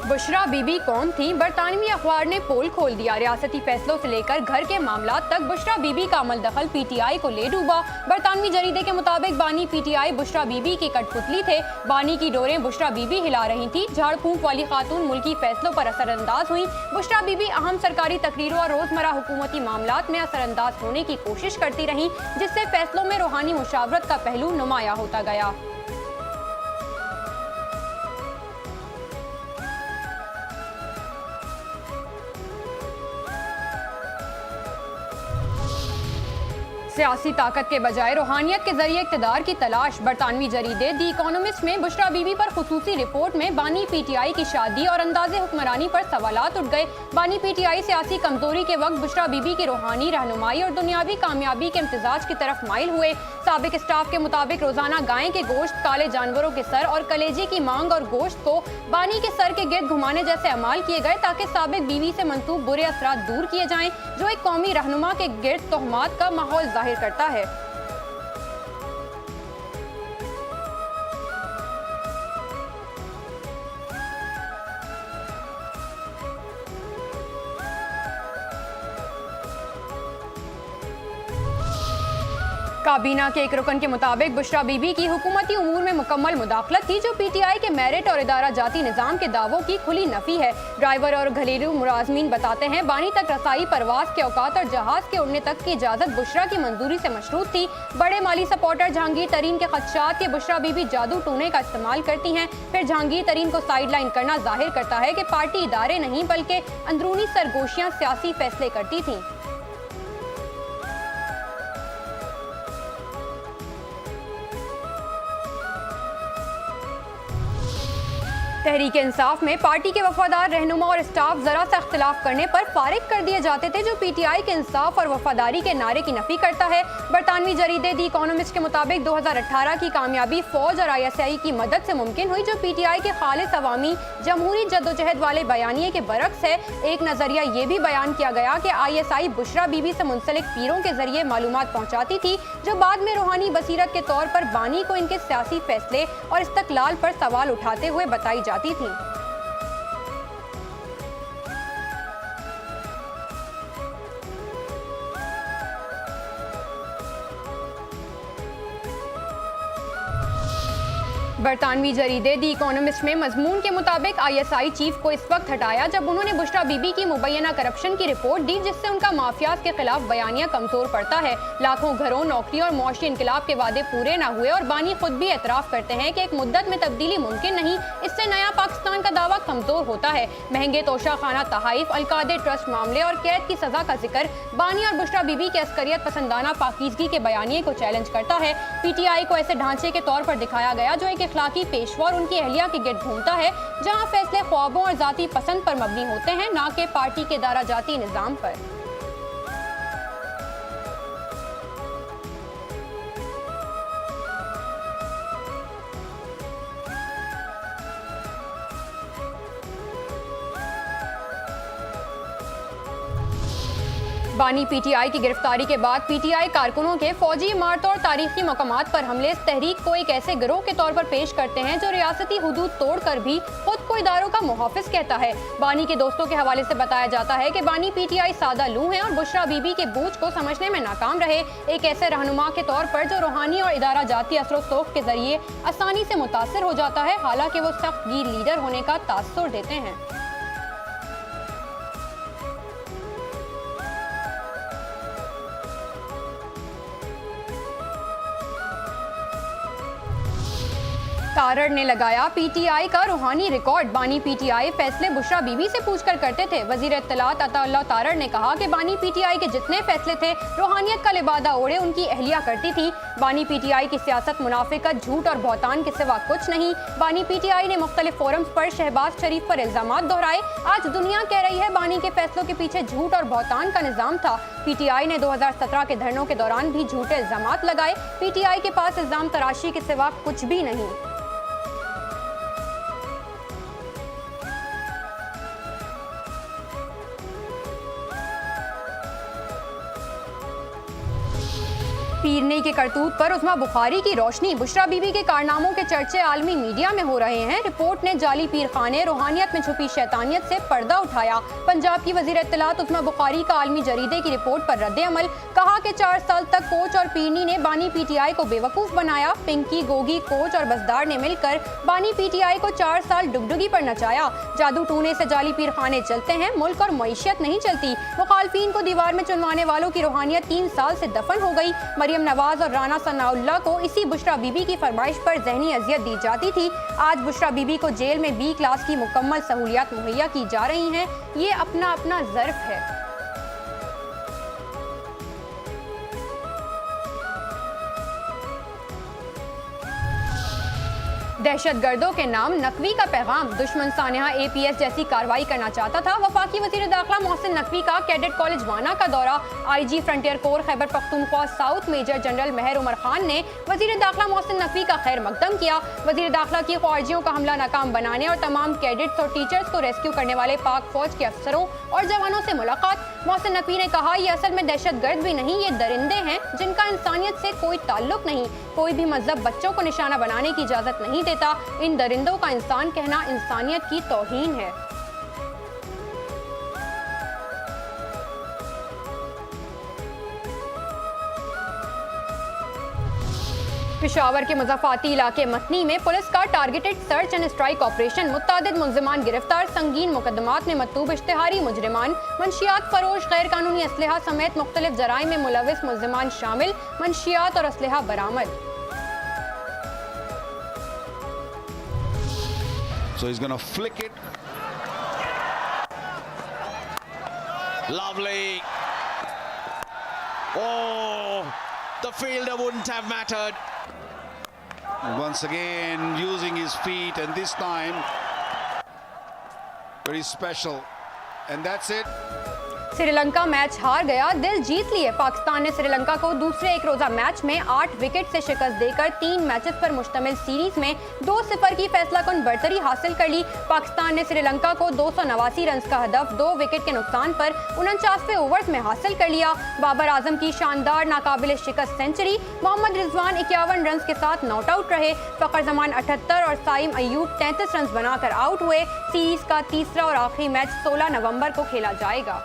बुशरा बीबी कौन थी? बरतानवी अखबार ने पोल खोल दिया। रियासती फैसलों से लेकर घर के मामला तक बुशरा बीबी का अमल दखल पीटीआई को ले डूबा। बरतानवी जरीदे के मुताबिक बानी पीटीआई बुशरा बीबी की कठपुतली थे। बानी की डोरें बुशरा बीबी हिला रही थी। झाड़ फूंक वाली खातून मुल्की फैसलों पर असरअंदाज हुई। बुशरा बीबी अहम सरकारी तकरीरों और रोजमर्रा हुकूमती मामलात में असरअंदाज होने की कोशिश करती रही, जिससे फैसलों में रूहानी मुशावरत का पहलू नुमाया होता गया। सियासी ताकत के बजाय रूहानियत के जरिए इक़्तिदार की तलाश। बरतानवी जरीदे दी इकोनॉमिस्ट में बुशरा बीबी पर खुसूसी रिपोर्ट में बानी पीटीआई की शादी और अंदाजे हुक्मरानी पर सवालात उठ गए। बानी पीटीआई सियासी कमजोरी के वक्त बुशरा बीबी की रूहानी रहनुमाई और दुनियावी कामयाबी के इम्तिजाज की तरफ माइल हुए। साबिक स्टाफ के मुताबिक रोजाना गाय के गोश्त, काले जानवरों के सर और कलेजे की मांग और गोश्त को बानी के सर के गिर्द घुमाने जैसे अमाल किए गए ताकि साबिक बीवी से मंसूब बुरे असरात दूर किए जाएं, जो एक कौमी रहनुमा के गिर्द तोहमात का माहौल जाहिर करता है। काबीना के एक रुकन के मुताबिक बुशरा बीबी की हुकूमती उमूर में मुकम्मल मुदाखलत थी, जो पीटीआई के मेरिट और इदारा जाती निज़ाम के दावों की खुली नफी है। ड्राइवर और घरेलू मुलाजमीन बताते हैं बानी तक रसाई, परवाज के औकात और जहाज के उड़ने तक की इजाज़त बुशरा की मंजूरी से मशरूत थी। बड़े माली सपोर्टर जहांगीर तरीन के खदशात के बुशरा बीबी जादू टूने का इस्तेमाल करती हैं। फिर जहांगीर तरीन को साइड लाइन करना जाहिर करता है कि पार्टी इदारे नहीं बल्कि अंदरूनी सरगोशियाँ सियासी फैसले करती थीं। तहरीक इंसाफ में पार्टी के वफादार रहनुमा और स्टाफ जरा सा इख्तिलाफ करने पर फारिग कर दिए जाते थे, जो पीटीआई के इंसाफ और वफादारी के नारे की नफी करता है। बरतानवी जरीदे दी इकोनॉमिस्ट के मुताबिक 2018 की कामयाबी फौज और ISI की मदद से मुमकिन हुई, जो पीटीआई के खालिस अवामी जमहूरी जद्दोजहद वाले बयानिए के बरक्स है। एक नजरिया ये भी बयान किया गया कि ISI बुशरा बीबी से मुंसलिक पीरों के जरिए मालूमात पहुँचाती थी, जो बाद में रूहानी बसीरत के तौर पर बानी को इनके सियासी फैसले और इस्तकलाल पर सवाल उठाते हुए बताई जाती थी। बरतानवी जरीदे दी इकोनॉमिस्ट में मजमून के मुताबिक ISI चीफ को इस वक्त हटाया जब उन्होंने बुशरा बीबी की मुबैना करप्शन की रिपोर्ट दी, जिससे उनका माफियाज के खिलाफ बयानिया कमजोर पड़ता है। लाखों घरों, नौकरी और मुआशी इनकलाब के वादे पूरे न हुए और बानी खुद भी एतराफ करते हैं कि एक मुद्दत में तब्दीली मुमकिन नहीं। इससे नया पाकिस्तान का दावा कमजोर होता है। महंगे तोशा खाना तहाइफ, अलकादे ट्रस्ट मामले और कैद की सजा का जिक्र बानी और बुशरा बीबी के अस्करियत पसंदाना पाकीज़गी के बयानिए को चैलेंज करता है। पीटीआई को ऐसे ढांचे के तौर पर दिखाया गया जो एक इखलाकी पेशवा और उनकी अहलिया के गिर्द घूमता है, जहां फैसले ख्वाबों और जाती पसंद पर मबनी होते हैं, न कि पार्टी के दारा जाती निजाम पर। बानी पीटीआई की गिरफ्तारी के बाद पीटीआई कारकुनों के फौजी इमारतों और तारीखी मकामात पर हमले इस तहरीक को एक ऐसे गिरोह के तौर पर पेश करते हैं जो रियासती हुदूद तोड़कर भी खुद को इदारों का मुहाफिज कहता है। बानी के दोस्तों के हवाले से बताया जाता है कि बानी पीटीआई सादा लू हैं और बुशरा बीबी के बूझ को समझने में नाकाम रहे, एक ऐसे रहनुमा के तौर पर जो रूहानी और इदारा जाती असर सोख के जरिए आसानी से मुतासर हो जाता है, हालांकि वो सख्त गिर लीडर होने का तासुर देते हैं। तारड़ ने लगाया पीटीआई का रूहानी रिकॉर्ड। बानी पीटीआई फैसले बुशरा बीबी से पूछकर करते थे। वजीर इत्तलात अताउल्लाह तारड़ ने कहा कि बानी पीटीआई के जितने फैसले थे रूहानियत का लिबादा ओढ़े उनकी अहलिया करती थी। बानी पीटीआई की सियासत मुनाफिकत, झूठ और बहतान के सिवा कुछ नहीं। बानी पीटीआई ने मुख्तलिफ फोरम्स पर शहबाज शरीफ पर इल्जामात दोहराए। आज दुनिया कह रही है बानी के फैसलों के पीछे झूठ और बहतान का निजाम था। पीटीआई ने 2017 के धरनों के दौरान भी झूठे इल्जामात लगाए। पीटीआई के पास इल्जाम तराशी के सिवा कुछ भी नहीं। हिरनी के करतूत पर उस्मा बुखारी की रोशनी। बुशरा बीबी के कारनामों के चर्चे आलमी मीडिया में हो रहे हैं। रिपोर्ट ने जाली पीरखाने, रूहानियत में छुपी शैतानियत से पर्दा उठाया। पंजाब की वजीर इत्तलात उस्मा बुखारी का आलमी जरीदे की रिपोर्ट पर रद्द अमल। कहा कि 4 साल तक कोच और पीरनी ने बानी पीटीआई को बेवकूफ बनाया। पिंकी, गोगी, कोच और बसदार ने मिलकर बानी पीटीआई को 4 साल डुगडुगी पर नचाया। जादू टूने से जाली पीरखाने चलते हैं, मुल्क और मईशत नहीं चलती। मुखालफीन को दीवार में चुनवाने वालों की रूहानियत 3 साल से दफन हो गई। मरियम नवाज और राना सनाउल्लाह को इसी बुशरा बीबी की फरमाइश पर जहनी अजियत दी जाती थी। आज बुशरा बीबी को जेल में B क्लास की मुकम्मल सहूलियात मुहैया की जा रही हैं। ये अपना अपना ज़र्फ है। दहशतगर्दों के नाम नकवी का पैगाम। दुश्मन सानिहा APS जैसी कार्रवाई करना चाहता था। वफाकी वजीर दाखिला मोहसिन नकवी का कैडेट कॉलेज वाना का दौरा। IG frontier corps Khyber Pakhtunkhwa south major general Mehar Umar Khan ने वजीर दाखिला मोहसिन नकवी का खैर मकदम किया। वजीर दाखिला की ख्वारजियों का हमला नाकाम बनाने और तमाम कैडेट्स और टीचर्स को रेस्क्यू करने वाले पाक फौज के अफसरों और जवानों से मुलाकात। मोहसिन नकवी ने कहा, ये असल में दहशतगर्द भी नहीं, ये दरिंदे हैं जिनका इंसानियत से कोई ताल्लुक नहीं। कोई भी मजहब बच्चों को निशाना बनाने की इजाजत नहीं देता। इन दरिंदों का इंसान कहना इंसानियत की तौहीन है। पेशावर के मुज़ाफ़ाती इलाके मतनी में पुलिस का targeted search and strike operation. मुत्तादिद मुल्ज़िमान गिरफ्तार। संगीन मुकदमात में मतूब इश्तिहारी मुजरिमान, मंशियात फरोश, गैर कानूनी असलहा समेत मुख्तलिफ जराइम में मुलविस मुल्ज़िमान शामिल। मंशियात और असलहा बरामद। So he's going to flick it. Lovely. Oh, the fielder wouldn't have mattered. Once again using his feet, and this time very special, and that's it. Sri Lanka match हार गया, दिल जीत लिए। पाकिस्तान ने श्रीलंका को दूसरे एक रोजा मैच में 8 विकेट से शिकस्त देकर 3 मैचेस पर मुश्तमिल सीरीज में 2-0 की फैसलाकुन बढ़तरी हासिल कर ली। पाकिस्तान ने श्रीलंका को 289 रन का हदफ 2 विकेट के नुकसान पर 49वें ओवर्स में हासिल कर लिया। बाबर आजम की शानदार नाकाबिल शिकस्त सेंचुरी। मोहम्मद रिजवान 51 रन के साथ नॉट आउट रहे। फखर जमान 78 और साइम अयूब 33 रन बनाकर आउट हुए। सीरीज का तीसरा और आखिरी मैच 16 नवंबर को खेला जाएगा।